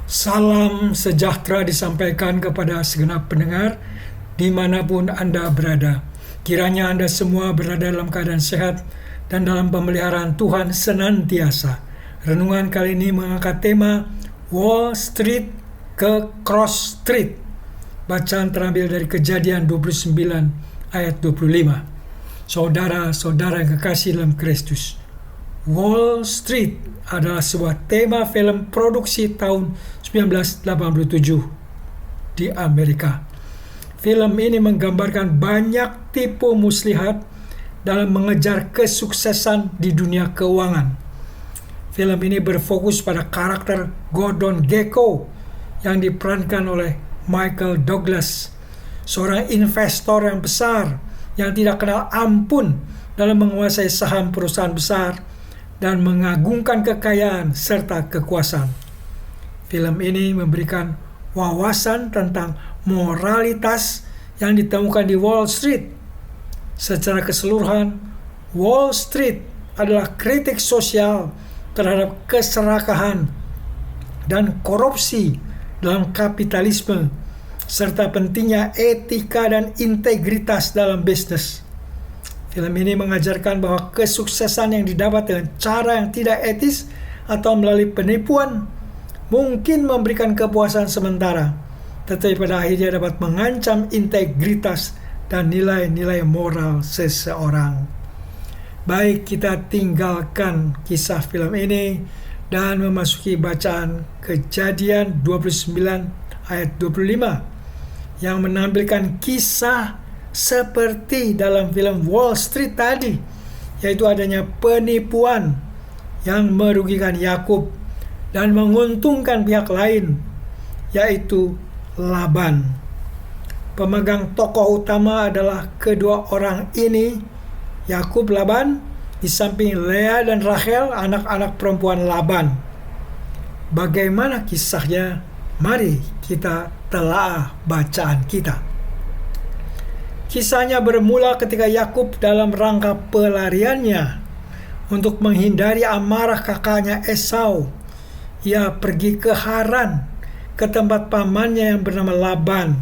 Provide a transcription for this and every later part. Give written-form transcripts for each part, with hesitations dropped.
Salam sejahtera disampaikan kepada segenap pendengar dimanapun Anda berada. Kiranya Anda semua berada dalam keadaan sehat dan dalam pemeliharaan Tuhan senantiasa. Renungan kali ini mengangkat tema Wall Street ke Cross Street. Bacaan terambil dari Kejadian 29 ayat 25. Saudara-saudara yang kekasih dalam Kristus, Wall Street adalah sebuah tema film produksi tahun 1987 di Amerika. Film ini menggambarkan banyak tipu muslihat dalam mengejar kesuksesan di dunia keuangan. Film ini berfokus pada karakter Gordon Gekko yang diperankan oleh Michael Douglas, seorang investor yang besar yang tidak kenal ampun dalam menguasai saham perusahaan besar dan mengagungkan kekayaan serta kekuasaan. Film ini memberikan wawasan tentang moralitas yang ditemukan di Wall Street. Secara keseluruhan, Wall Street adalah kritik sosial terhadap keserakahan dan korupsi dalam kapitalisme, serta pentingnya etika dan integritas dalam bisnis. Film ini mengajarkan bahwa kesuksesan yang didapat dengan cara yang tidak etis atau melalui penipuan mungkin memberikan kepuasan sementara, tetapi pada akhirnya dapat mengancam integritas dan nilai-nilai moral seseorang. Baik, kita tinggalkan kisah film ini dan memasuki bacaan Kejadian 29 ayat 25 yang menampilkan kisah seperti dalam film Wall Street tadi, yaitu adanya penipuan yang merugikan Yakub dan menguntungkan pihak lain, yaitu Laban. Pemegang tokoh utama adalah kedua orang ini, Yakub, Laban, di samping Lea dan Rachel, anak-anak perempuan Laban. Bagaimana kisahnya? Mari kita telaah bacaan kita. Kisahnya bermula ketika Yakub dalam rangka pelariannya untuk menghindari amarah kakaknya Esau. Ia pergi ke Haran, ke tempat pamannya yang bernama Laban,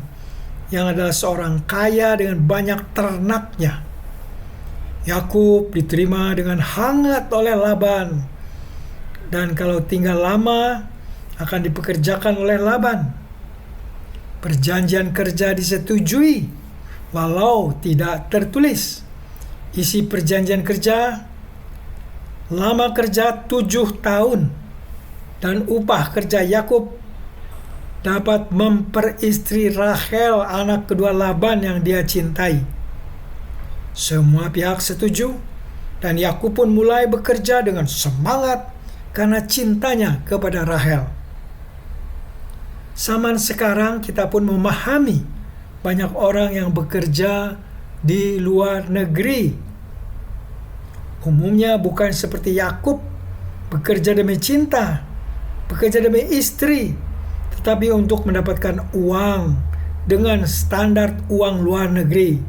yang adalah seorang kaya dengan banyak ternaknya. Yakub diterima dengan hangat oleh Laban, dan kalau tinggal lama akan dipekerjakan oleh Laban. Perjanjian kerja disetujui walau tidak tertulis. Isi perjanjian kerja, lama kerja 7 tahun dan upah kerja Yakub dapat memperistri Rachel, anak kedua Laban yang dia cintai. Semua pihak setuju dan Yakub pun mulai bekerja dengan semangat karena cintanya kepada Rachel. Zaman sekarang kita pun memahami banyak orang yang bekerja di luar negeri. Umumnya bukan seperti Yakub, bekerja demi cinta, bekerja demi istri, tetapi untuk mendapatkan uang dengan standar uang luar negeri.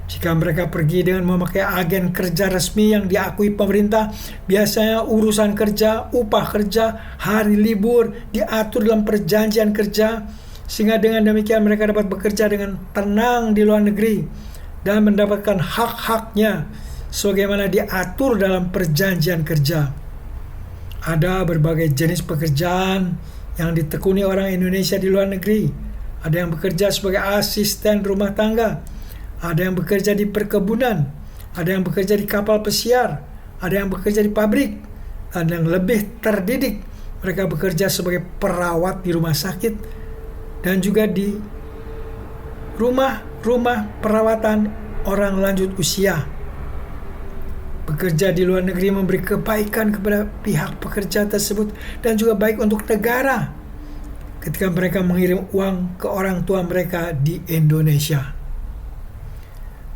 Jika mereka pergi dengan memakai agen kerja resmi yang diakui pemerintah, biasanya urusan kerja, upah kerja, hari libur diatur dalam perjanjian kerja, sehingga dengan demikian mereka dapat bekerja dengan tenang di luar negeri dan mendapatkan hak-haknya sebagaimana diatur dalam perjanjian kerja. Ada berbagai jenis pekerjaan yang ditekuni orang Indonesia di luar negeri. Ada yang bekerja sebagai asisten rumah tangga, ada yang bekerja di perkebunan, ada yang bekerja di kapal pesiar, ada yang bekerja di pabrik, dan yang lebih terdidik, mereka bekerja sebagai perawat di rumah sakit dan juga di rumah-rumah perawatan orang lanjut usia. Bekerja di luar negeri memberi kebaikan kepada pihak pekerja tersebut dan juga baik untuk negara ketika mereka mengirim uang ke orang tua mereka di Indonesia.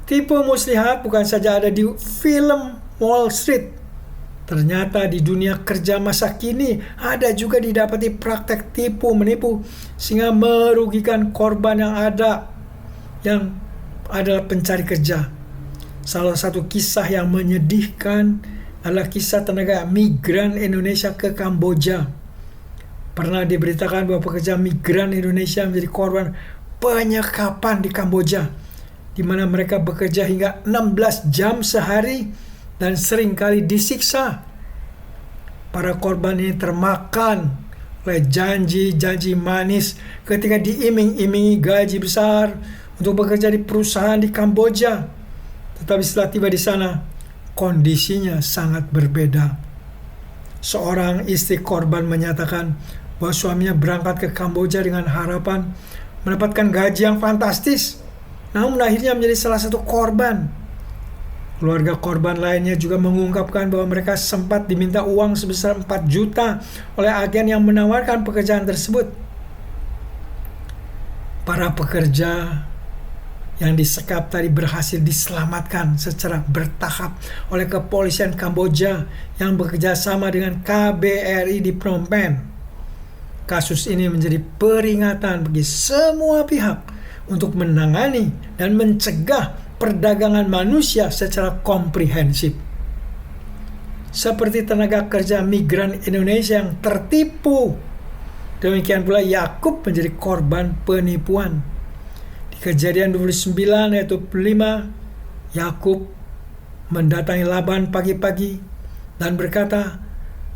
Tipu muslihat bukan saja ada di film Wall Street. Ternyata di dunia kerja masa kini ada juga didapati praktek tipu menipu sehingga merugikan korban yang adalah pencari kerja. Salah satu kisah yang menyedihkan adalah kisah tenaga migran Indonesia ke Kamboja. Pernah diberitakan bahwa pekerja migran Indonesia menjadi korban penyekapan di Kamboja, di mana mereka bekerja hingga 16 jam sehari dan seringkali disiksa. Para korban ini termakan oleh janji-janji manis ketika diiming-imingi gaji besar untuk bekerja di perusahaan di Kamboja. Tetapi setelah tiba di sana, kondisinya sangat berbeda. Seorang istri korban menyatakan bahwa suaminya berangkat ke Kamboja dengan harapan mendapatkan gaji yang fantastis, namun akhirnya menjadi salah satu korban. Keluarga korban lainnya juga mengungkapkan bahwa mereka sempat diminta uang sebesar 4 juta oleh agen yang menawarkan pekerjaan tersebut. Para pekerja yang disekap tadi berhasil diselamatkan secara bertahap oleh kepolisian Kamboja yang bekerja sama dengan KBRI di Phnom Penh. Kasus ini menjadi peringatan bagi semua pihak untuk menangani dan mencegah perdagangan manusia secara komprehensif. Seperti tenaga kerja migran Indonesia yang tertipu, demikian pula Yakub menjadi korban penipuan. Di Kejadian 29 ayat 25, Yakub mendatangi Laban pagi-pagi dan berkata,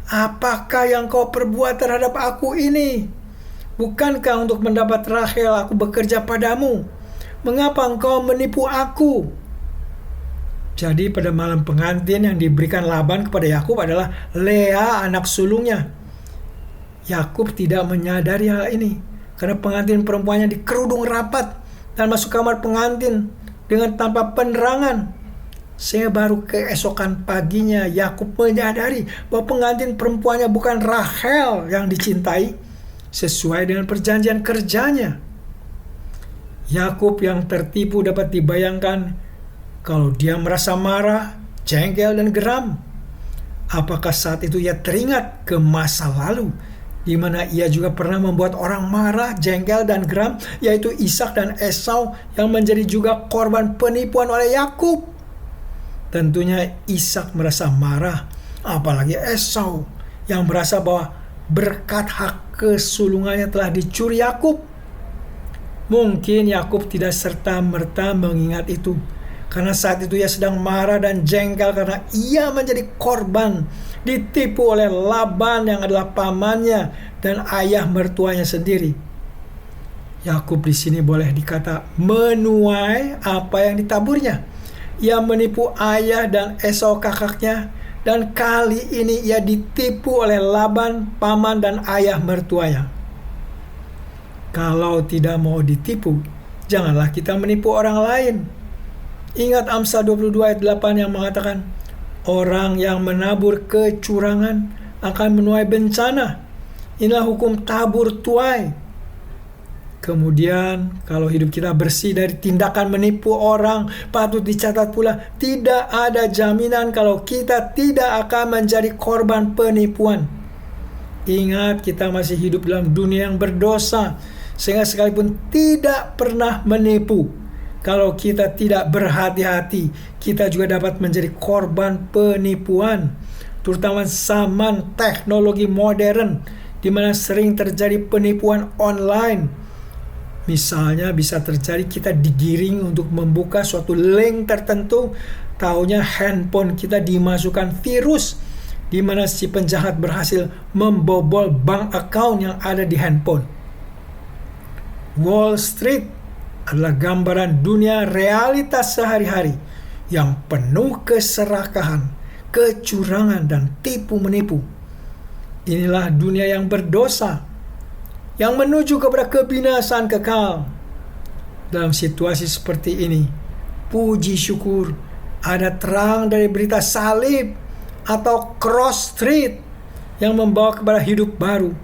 "Apakah yang kau perbuat terhadap aku ini? Bukankah untuk mendapat Rahel aku bekerja padamu? Mengapa engkau menipu aku?" Jadi pada malam pengantin yang diberikan Laban kepada Yakub adalah Lea, anak sulungnya. Yakub tidak menyadari hal ini karena pengantin perempuannya dikerudung rapat dan masuk kamar pengantin dengan tanpa penerangan. Sehingga baru keesokan paginya Yakub menyadari bahwa pengantin perempuannya bukan Rahel yang dicintai sesuai dengan perjanjian kerjanya. Yakub yang tertipu dapat dibayangkan kalau dia merasa marah, jengkel, dan geram. Apakah saat itu ia teringat ke masa lalu di mana ia juga pernah membuat orang marah, jengkel, dan geram, yaitu Ishak dan Esau yang menjadi juga korban penipuan oleh Yakub? Tentunya Ishak merasa marah, apalagi Esau yang merasa bahwa berkat hak kesulungannya telah dicuri Yakub. Mungkin Yakub tidak serta-merta mengingat itu, karena saat itu ia sedang marah dan jengkel karena ia menjadi korban ditipu oleh Laban yang adalah pamannya dan ayah mertuanya sendiri. Yakub di sini boleh dikata menuai apa yang ditaburnya. Ia menipu ayah dan Esau kakaknya, dan kali ini ia ditipu oleh Laban, paman dan ayah mertuanya. Kalau tidak mau ditipu, janganlah kita menipu orang lain. Ingat Amsal 22 ayat 8 yang mengatakan, orang yang menabur kecurangan akan menuai bencana. Inilah hukum tabur tuai. Kemudian kalau hidup kita bersih dari tindakan menipu orang, patut dicatat pula tidak ada jaminan kalau kita tidak akan menjadi korban penipuan. Ingat, kita masih hidup dalam dunia yang berdosa, sehingga sekalipun tidak pernah menipu, kalau kita tidak berhati-hati, kita juga dapat menjadi korban penipuan, terutama zaman teknologi modern, di mana sering terjadi penipuan online. Misalnya bisa terjadi kita digiring untuk membuka suatu link tertentu, taunya handphone kita dimasukkan virus, di mana si penjahat berhasil membobol bank account yang ada di handphone. Wall Street adalah gambaran dunia realitas sehari-hari yang penuh keserakahan, kecurangan, dan tipu-menipu. Inilah dunia yang berdosa, yang menuju kepada kebinasaan kekal. Dalam situasi seperti ini, puji syukur ada terang dari berita salib atau cross street yang membawa kepada hidup baru.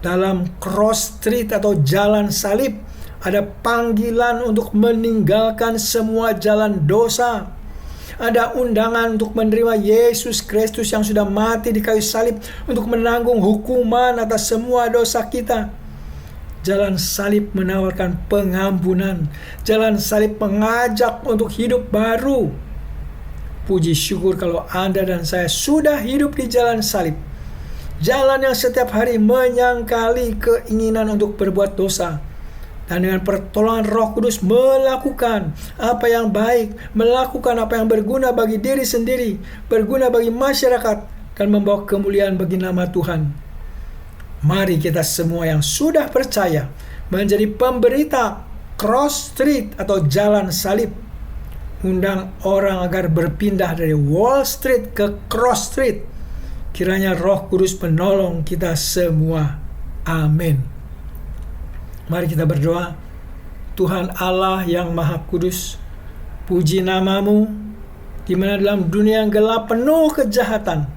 Dalam cross street atau jalan salib, ada panggilan untuk meninggalkan semua jalan dosa. Ada undangan untuk menerima Yesus Kristus yang sudah mati di kayu salib untuk menanggung hukuman atas semua dosa kita. Jalan salib menawarkan pengampunan. Jalan salib mengajak untuk hidup baru. Puji syukur kalau Anda dan saya sudah hidup di jalan salib, jalan yang setiap hari menyangkali keinginan untuk berbuat dosa, dan dengan pertolongan Roh Kudus melakukan apa yang baik, melakukan apa yang berguna bagi diri sendiri, berguna bagi masyarakat, dan membawa kemuliaan bagi nama Tuhan. Mari kita semua yang sudah percaya menjadi pemberita cross street atau jalan salib, undang orang agar berpindah dari Wall Street ke Cross Street. Kiranya Roh Kudus menolong kita semua. Amin. Mari kita berdoa. Tuhan Allah yang Maha Kudus, puji nama-Mu, di mana dalam dunia yang gelap penuh kejahatan,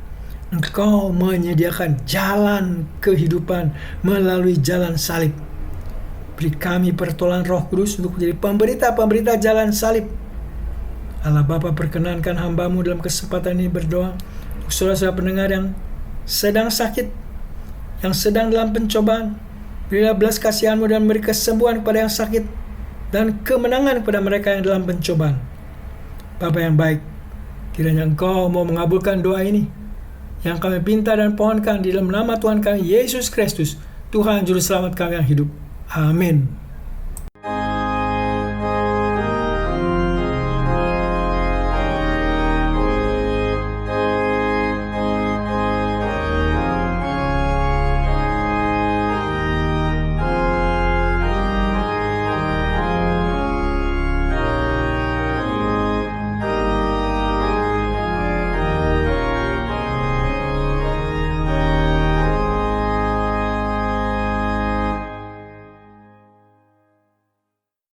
Engkau menyediakan jalan kehidupan melalui jalan salib. Beri kami pertolongan Roh Kudus untuk menjadi pemberita-pemberita jalan salib. Allah Bapa, perkenankan hamba-Mu dalam kesempatan ini berdoa untuk saudara-saudara pendengar yang sedang sakit, yang sedang dalam pencobaan. Berilah belas kasihan-Mu dan beri kesembuhan kepada yang sakit dan kemenangan kepada mereka yang dalam pencobaan. Bapa yang baik, kiranya Engkau mau mengabulkan doa ini yang kami pinta dan pohonkan di dalam nama Tuhan kami Yesus Kristus, Tuhan Juru Selamat kami yang hidup. Amin.